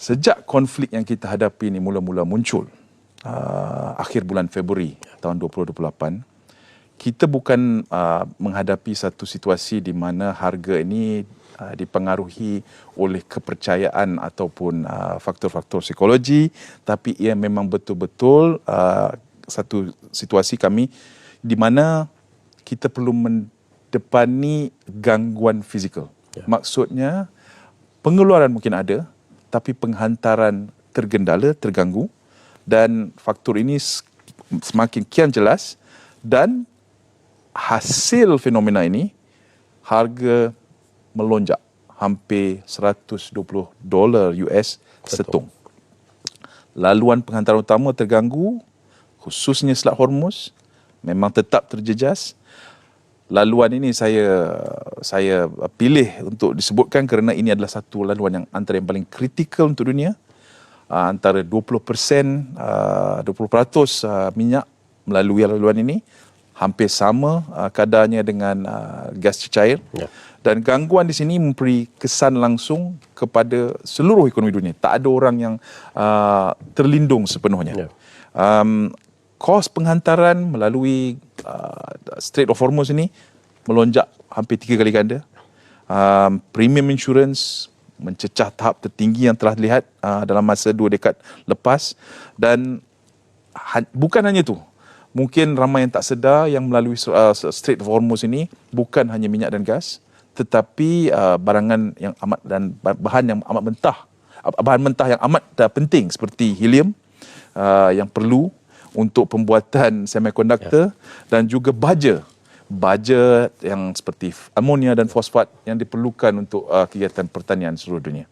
Sejak konflik yang kita hadapi ini mula-mula muncul akhir bulan Februari tahun 2028, kita bukan menghadapi satu situasi di mana harga ini dipengaruhi oleh kepercayaan ataupun faktor-faktor psikologi, tapi ia memang betul-betul satu situasi kami di mana kita perlu mendepani gangguan fizikal. Maksudnya pengeluaran mungkin ada, tapi penghantaran terganggu, dan faktor ini semakin kian jelas, dan hasil fenomena ini harga melonjak hampir $120 US setung. Laluan penghantaran utama terganggu, khususnya Selat Hormuz memang tetap terjejas. Laluan ini saya pilih untuk disebutkan kerana ini adalah satu laluan yang antara yang paling kritikal untuk dunia. Antara 20% minyak melalui laluan ini, hampir sama kadarnya dengan gas cecair. Dan gangguan di sini memberi kesan langsung kepada seluruh ekonomi dunia. Tak ada orang yang terlindung sepenuhnya. Kos penghantaran melalui Strait of Hormuz ini melonjak hampir 3 kali ganda. Premium insurance mencecah tahap tertinggi yang telah dilihat dalam masa 2 dekad lepas. Dan bukan hanya itu, mungkin ramai yang tak sedar yang melalui Strait of Hormuz ini bukan hanya minyak dan gas, tetapi barangan yang amat dan bahan yang amat mentah, bahan mentah yang amat penting seperti helium yang perlu untuk pembuatan semikonduktor, dan juga baja yang seperti amonia dan fosfat yang diperlukan untuk kegiatan pertanian seluruh dunia.